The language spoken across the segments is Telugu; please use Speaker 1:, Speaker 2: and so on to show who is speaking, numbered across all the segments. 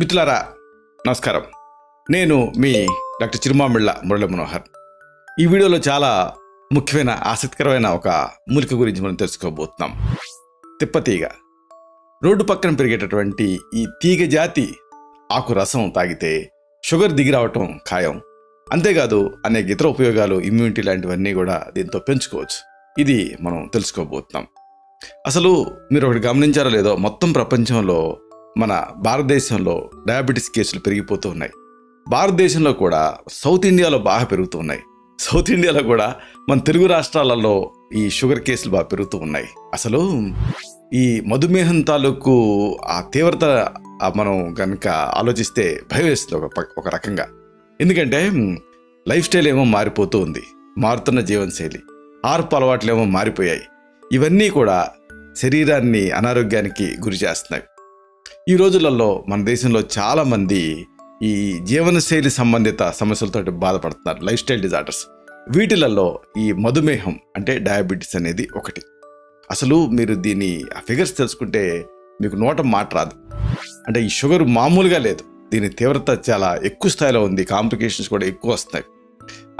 Speaker 1: మిత్రులారా నమస్కారం. నేను మీ డాక్టర్ చిరుమామిళ్ళ మురళీ మనోహర్. ఈ వీడియోలో చాలా ముఖ్యమైన ఆసక్తికరమైన ఒక మూలిక గురించి మనం తెలుసుకోబోతున్నాం. తిప్పతీగ. రోడ్డు పక్కన పెరిగేటటువంటి ఈ తీగ జాతి ఆకు రసం తాగితే షుగర్ దిగి రావటం ఖాయం. అంతేకాదు అనేక ఇతర ఉపయోగాలు, ఇమ్యూనిటీ లాంటివన్నీ కూడా దీంతో పెంచుకోవచ్చు. ఇది మనం తెలుసుకోబోతున్నాం. అసలు మీరు ఒకటి గమనించారో లేదో, మొత్తం ప్రపంచంలో మన భారతదేశంలో డయాబెటీస్ కేసులు పెరిగిపోతూ ఉన్నాయి. భారతదేశంలో కూడా సౌత్ ఇండియాలో బాగా పెరుగుతూ ఉన్నాయి. సౌత్ ఇండియాలో కూడా మన తెలుగు రాష్ట్రాలలో ఈ షుగర్ కేసులు బాగా పెరుగుతూ ఉన్నాయి. అసలు ఈ మధుమేహం తాలూకు ఆ తీవ్రత మనం కనుక ఆలోచిస్తే భయం వేస్తుంది ఒక రకంగా. ఎందుకంటే లైఫ్ స్టైల్ ఏమో మారిపోతూ ఉంది, మారుతున్న జీవనశైలి, ఆహారపు అలవాట్లు ఏమో మారిపోయాయి. ఇవన్నీ కూడా శరీరాన్ని అనారోగ్యానికి గురి చేస్తున్నాయి. ఈ రోజులలో మన దేశంలో చాలామంది ఈ జీవనశైలి సంబంధిత సమస్యలతో బాధపడుతున్నారు, లైఫ్ స్టైల్ డిజార్డర్స్. వీటిలలో ఈ మధుమేహం అంటే డయాబెటీస్ అనేది ఒకటి. అసలు మీరు దీని ఫిగర్స్ తెలుసుకుంటే మీకు నోట మాట రాదు. అంటే ఈ షుగర్ మామూలుగా లేదు, దీని తీవ్రత చాలా ఎక్కువ స్థాయిలో ఉంది, కాంప్లికేషన్స్ కూడా ఎక్కువ వస్తాయి.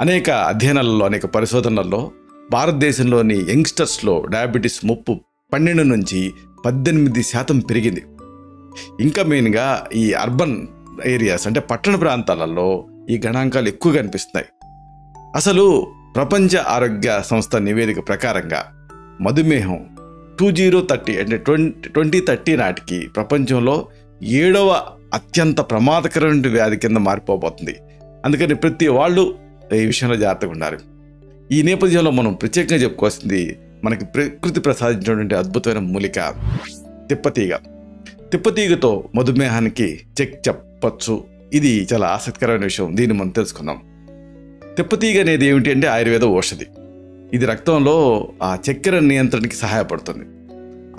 Speaker 1: అనేక అధ్యయనాలలో, అనేక పరిశోధనలలో భారతదేశంలోని యంగ్స్టర్స్లో డయాబెటీస్ ముప్పు 12 నుంచి 18% పెరిగింది. ఇంకా మెయిన్గా ఈ అర్బన్ ఏరియాస్ అంటే పట్టణ ప్రాంతాలలో ఈ గణాంకాలు ఎక్కువ కనిపిస్తున్నాయి. అసలు ప్రపంచ ఆరోగ్య సంస్థ నివేదిక ప్రకారంగా మధుమేహం 2030 అంటే 2030 నాటికి ప్రపంచంలో 7వ అత్యంత ప్రమాదకరమైన వ్యాధి కింద మారిపోబోతుంది. అందుకని ప్రతి వాళ్ళు ఈ విషయంలో జాగ్రత్తగా ఉండాలి. ఈ నేపథ్యంలో మనం ప్రత్యేకంగా చెప్పుకోవాల్సింది మనకి ప్రకృతి ప్రసాదించినటువంటి అద్భుతమైన మూలిక తిప్పతీగ. తిప్పతీగతో మధుమేహానికి చెక్ చెప్పచ్చు. ఇది చాలా ఆసక్తికరమైన విషయం. దీన్ని మనం తెలుసుకుందాం. తిప్పతీగ అనేది ఏమిటి అంటే ఆయుర్వేద ఔషధి. ఇది రక్తంలో ఆ చక్కెర నియంత్రణకి సహాయపడుతుంది.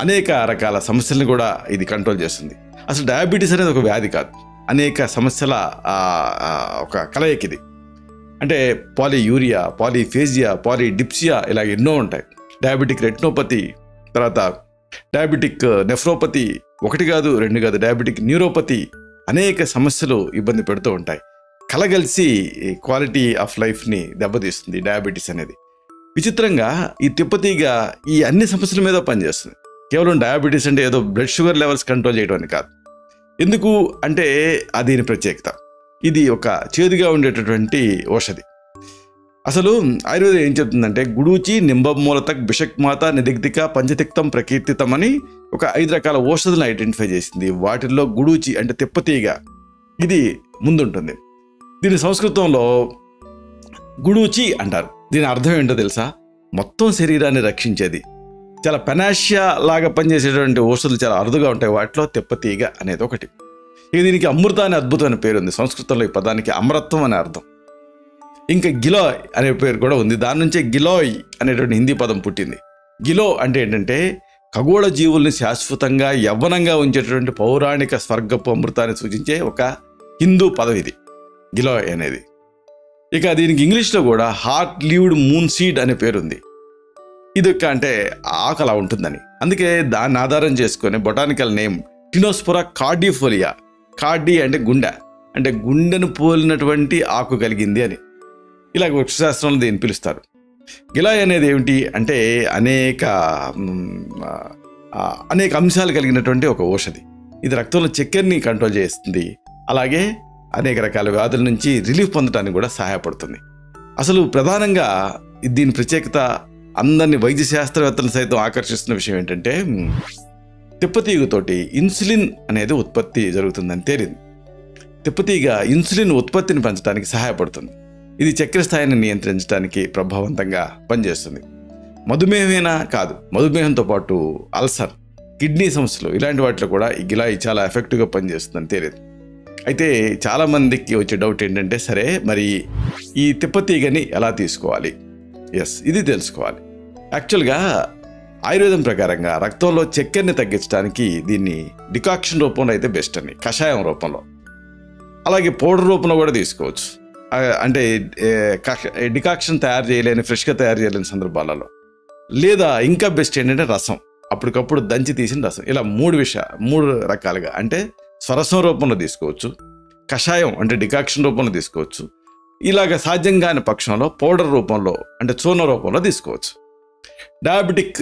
Speaker 1: అనేక రకాల సమస్యలను కూడా ఇది కంట్రోల్ చేస్తుంది. అసలు డయాబెటీస్ అనేది ఒక వ్యాధి కాదు, అనేక సమస్యల ఒక కలయిక ఇది. అంటే పాలియూరియా, పాలిఫేజియా, పాలిడిప్సియా ఇలా ఎన్నో ఉంటాయి. డయాబెటిక్ రెటినోపతి, తర్వాత డయాబెటిక్ నెఫ్రోపతి, 1 కాదు 2 కాదు, డయాబెటిక్ న్యూరోపతి, అనేక సమస్యలు ఇబ్బంది పెడుతూ ఉంటాయి. కలగలిసి క్వాలిటీ ఆఫ్ లైఫ్ని దెబ్బతీస్తుంది డయాబెటీస్ అనేది. విచిత్రంగా ఈ తిప్పతీగ ఈ అన్ని సమస్యల మీద పనిచేస్తుంది. కేవలం డయాబెటీస్ అంటే ఏదో బ్లడ్ షుగర్ లెవెల్స్ కంట్రోల్ చేయడం అని కాదు. ఎందుకు అంటే దీని ప్రత్యేకత. ఇది ఒక చేదుగా ఉండేటటువంటి ఔషధి. అసలు ఆయుర్వేదం ఏం చెప్తుందంటే గుడూచి, నింబమూలతక్, బిషక్మాత, నిదిగ్ధిక, పంచతిక్తం, ప్రకీర్తితం అని ఒక 5 రకాల ఔషధులను ఐడెంటిఫై చేసింది. వాటిల్లో గుడూచి అంటే తిప్పతీగ ఇది ముందుంటుంది. దీని సంస్కృతంలో గుడూచి అంటారు. దీని అర్థం ఏంటో తెలుసా? మొత్తం శరీరాన్ని రక్షించేది. చాలా పెనాషియా లాగా పనిచేసేటువంటి ఔషధులు చాలా అరుదుగా ఉంటాయి. వాటిలో తిప్పతీగ అనేది ఒకటి. ఇక దీనికి అమృత అనే అద్భుతమైన పేరు ఉంది. సంస్కృతంలో ఈ పదానికి అమరత్వం అనే అర్థం. ఇంకా గిలోయ్ అనే పేరు కూడా ఉంది. దాని నుంచే గిలోయ్ అనేటువంటి హిందీ పదం పుట్టింది. గిలో అంటే ఏంటంటే ఖగోళ జీవుల్ని శాశ్వతంగా యవ్వనంగా ఉంచేటటువంటి పౌరాణిక స్వర్గపు అమృతాన్ని సూచించే ఒక హిందూ పదం ఇది గిలోయ్ అనేది. ఇక దీనికి ఇంగ్లీష్లో కూడా హార్ట్ లీవ్డ్ మూన్ సీడ్ అనే పేరు ఉంది. ఇది అంటే ఆకు అలా ఉంటుందని. అందుకే దాన్ని ఆధారం చేసుకొని బొటానికల్ నేమ్ టినోస్పోరా కార్డిఫోలియా. కార్డి అంటే గుండె, అంటే గుండెను పోలినటువంటి ఆకు కలిగింది అని ఇలా వృక్షశాస్త్రంలో దీన్ని పిలుస్తారు. గిలాయ్ అనేది ఏమిటి అంటే అనేక అంశాలు కలిగినటువంటి ఒక ఔషధి. ఇది రక్తంలో చక్కెరని కంట్రోల్ చేస్తుంది. అలాగే అనేక రకాల వ్యాధుల నుంచి రిలీఫ్ పొందడానికి కూడా సహాయపడుతుంది. అసలు ప్రధానంగా దీని ప్రత్యేకత అందరినీ వైద్య శాస్త్రవేత్తలు సైతం ఆకర్షిస్తున్న విషయం ఏంటంటే తిప్పతీగతోటి ఇన్సులిన్ అనేది ఉత్పత్తి జరుగుతుందని తేలింది. తిప్పతీగ ఇన్సులిన్ ఉత్పత్తిని పెంచడానికి సహాయపడుతుంది. ఇది చక్కెర స్థాయిని నియంత్రించడానికి ప్రభావవంతంగా పనిచేస్తుంది. మధుమేహమేనా కాదు, మధుమేహంతో పాటు అల్సర్, కిడ్నీ సమస్యలు ఇలాంటి వాటిలో కూడా ఈ గిలాయి చాలా ఎఫెక్టివ్గా పనిచేస్తుందని తేలింది. అయితే చాలామందికి వచ్చే డౌట్ ఏంటంటే సరే మరి ఈ తిప్పతీగని ఎలా తీసుకోవాలి? ఇది తెలుసుకోవాలి. యాక్చువల్గా ఆయుర్వేదం ప్రకారంగా రక్తంలో చక్కెరని తగ్గించడానికి దీన్ని డికాక్షన్ రూపంలో అయితే బెస్ట్ అని, కషాయం రూపంలో, అలాగే పౌడర్ రూపంలో కూడా తీసుకోవచ్చు. అంటే డికాక్షన్ తయారు చేయలేని, ఫ్రెష్గా తయారు చేయలేని సందర్భాలలో, లేదా ఇంకా బెస్ట్ ఏంటంటే రసం, అప్పటికప్పుడు దంచి తీసిన రసం. ఇలా 3 రకాలుగా అంటే స్వరసం రూపంలో తీసుకోవచ్చు, కషాయం అంటే డికాక్షన్ రూపంలో తీసుకోవచ్చు, ఇలాగ సాధ్యం కాని పక్షంలో పౌడర్ రూపంలో అంటే చూర్ణ రూపంలో తీసుకోవచ్చు. డయాబెటిక్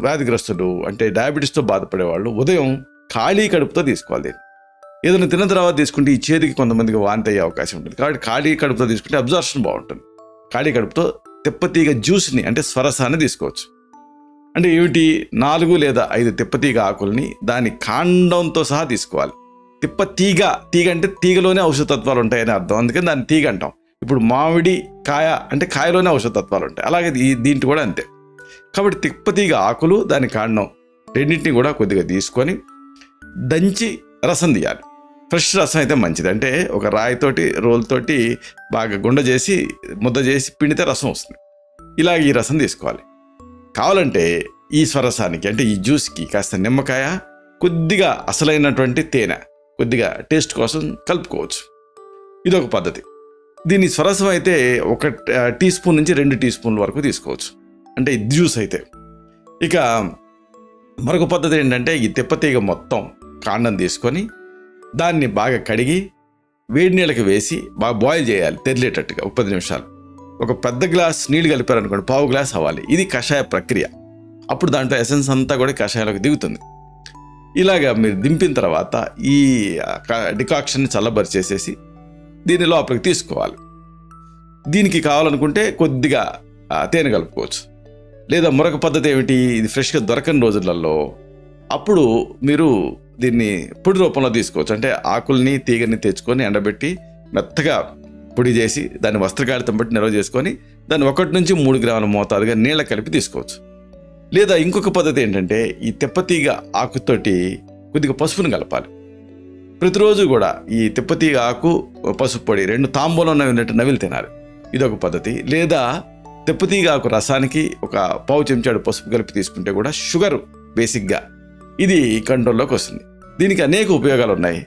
Speaker 1: వ్యాధిగ్రస్తులు అంటే డయాబెటీస్తో బాధపడే వాళ్ళు ఉదయం ఖాళీ కడుపుతో తీసుకోవాలి. ఏదైనా తిన్న తర్వాత తీసుకుంటే ఈ చేతికి కొంతమందికి వాంతి అయ్యే అవకాశం ఉంటుంది. కాబట్టి ఖాళీ కడుపుతో తీసుకుంటే అబ్జార్ప్షన్ బాగుంటుంది. ఖాళీ కడుపుతో తిప్పతీగ జ్యూస్ని అంటే స్వరసాన్ని తీసుకోవచ్చు. అంటే ఏమిటి, 4 లేదా 5 తిప్పతీగ ఆకుల్ని దాని కాండంతో సహా తీసుకోవాలి. తిప్పతీగ, తీగ అంటే తీగలోనే ఔషధతత్వాలు ఉంటాయని అర్థం, అందుకని దాన్ని తీగ అంటాం. ఇప్పుడు మామిడి కాయ అంటే కాయలోనే ఔషధతత్వాలు ఉంటాయి, అలాగే దీంట్లో కూడా అంతే. కాబట్టి తిప్పతీగ ఆకులు దాని కాండం రెండింటిని కూడా కొద్దిగా తీసుకొని దంచి రసం తీయాలి. ఫ్రెష్ రసం అయితే మంచిది. అంటే ఒక రాయితోటి రోల్తోటి బాగా గుండ చేసి ముద్ద చేసి పిండితే రసం వస్తుంది. ఇలాగ ఈ రసం తీసుకోవాలి. కావాలంటే ఈ స్వరసానికి అంటే ఈ జ్యూస్కి కాస్త నిమ్మకాయ, కొద్దిగా అసలైనటువంటి తేనె కొద్దిగా టేస్ట్ కోసం కలుపుకోవచ్చు. ఇదొక పద్ధతి. దీని స్వరసం అయితే 1 టీ స్పూన్ నుంచి 2 టీ స్పూన్ల వరకు తీసుకోవచ్చు, అంటే ఈ జ్యూస్ అయితే. ఇక మరొక పద్ధతి ఏంటంటే ఈ తిప్పతీగ మొత్తం కాండం తీసుకొని దాన్ని బాగా కడిగి వేడి నీళ్ళకి వేసి బాగా బాయిల్ చేయాలి, తెరిలేటట్టుగా 10 నిమిషాలు. ఒక పెద్ద గ్లాస్ నీళ్ళు కలిపారనుకోండి, పావు గ్లాస్ అవ్వాలి. ఇది కషాయ ప్రక్రియ. అప్పుడు దాంట్లో ఎసెన్స్ అంతా కూడా కషాయంలోకి దిగుతుంది. ఇలాగా మీరు దింపిన తర్వాత ఈ డికాక్షన్ని చల్లబరిచేసేసి దీని లోపలికి తీసుకోవాలి. దీనికి కావాలనుకుంటే కొద్దిగా తేనె కలుపుకోవచ్చు. లేదా మరొక పద్ధతి ఏమిటి, ఇది ఫ్రెష్గా దొరకని రోజులలో అప్పుడు మీరు దీన్ని పొడి రూపంలో తీసుకోవచ్చు. అంటే ఆకుల్ని తీగని తెచ్చుకొని ఎండబెట్టి మెత్తగా పొడి చేసి దాన్ని వస్త్రకాళితం బట్టి నిల్వ చేసుకొని దాన్ని 1 నుంచి 3 గ్రాముల మోతాదుగా నీళ్ళ కలిపి తీసుకోవచ్చు. లేదా ఇంకొక పద్ధతి ఏంటంటే ఈ తిప్పతీగ ఆకుతోటి కొద్దిగా పసుపుని కలపాలి. ప్రతిరోజు కూడా ఈ తిప్పతీగ ఆకు పసుపు పొడి 2 తాంబూలం నవ్వినట్టు నవిలి తినాలి. ఇదొక పద్ధతి. లేదా తిప్పతీగ ఆకు రసానికి 1 పావు చెంచాడు పసుపు కలిపి తీసుకుంటే కూడా షుగర్ బేసిక్గా ఇది కంట్రోల్లోకి వస్తుంది. దీనికి అనేక ఉపయోగాలు ఉన్నాయి,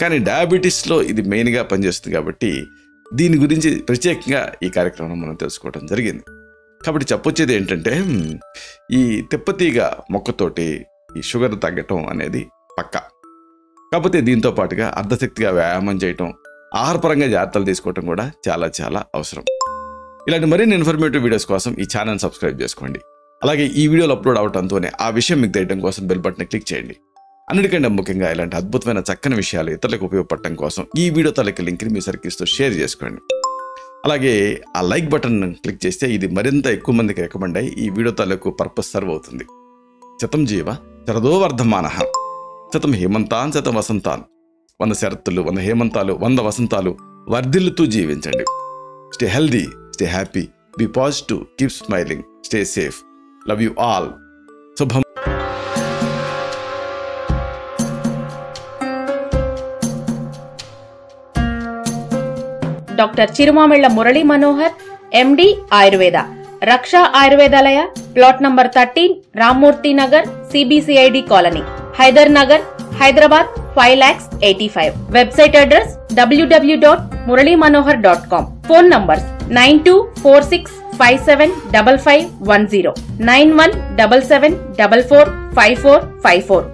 Speaker 1: కానీ డయాబెటీస్లో ఇది మెయిన్గా పనిచేస్తుంది. కాబట్టి దీని గురించి ప్రత్యేకంగా ఈ కార్యక్రమం మనం తెలుసుకోవడం జరిగింది. కాబట్టి చెప్పొచ్చేది ఏంటంటే ఈ తిప్పతీగ మొక్కతోటి ఈ షుగర్ తగ్గటం అనేది పక్కా. కాకపోతే దీంతో పాటుగా అర్ధశక్తిగా వ్యాయామం చేయటం, ఆహారపరంగా జాగ్రత్తలు తీసుకోవటం కూడా చాలా చాలా అవసరం. ఇలాంటి మరిన్ని ఇన్ఫర్మేటివ్ వీడియోస్ కోసం ఈ ఛానల్ సబ్స్క్రైబ్ చేసుకోండి. అలాగే ఈ వీడియోలు అప్లోడ్ అవడంతోనే ఆ విషయం మీకు తెలియడం కోసం బెల్ బటన్ క్లిక్ చేయండి. అన్నిటికంటే ముఖ్యంగా ఇలాంటి అద్భుతమైన చక్కని విషయాలు ఇతరులకు ఉపయోగపడటం కోసం ఈ వీడియో తాలూకు లింక్ని మీ సర్కిల్స్తో షేర్ చేసుకోండి. అలాగే ఆ లైక్ బటన్ క్లిక్ చేస్తే ఇది మరింత ఎక్కువ మందికి రికమెండ్ అయ్యి ఈ వీడియో తాలూకు పర్పస్ సర్వ్ అవుతుంది. శతం జీవ శరదో వర్ధమానః, శతం హేమంతాన్ శతం వసంతాన్. 100 శరత్తులు, 100 హేమంతాలు, 100 వసంతాలు వర్ధిల్లుతూ జీవించండి. Stay healthy, stay happy, be positive, keep smiling, stay safe. Love you all. శుభం.
Speaker 2: Doctor Chirumamilla Murali Manohar, MD Ayurveda, Raksha Ayurvedalaya, plot number 13, Rammurthy Nagar, CBCID colony, Hyder Nagar, Hyderabad 5,85,000. Website address www.muralymanohar.com. Phone numbers 9246575510, 9177445454.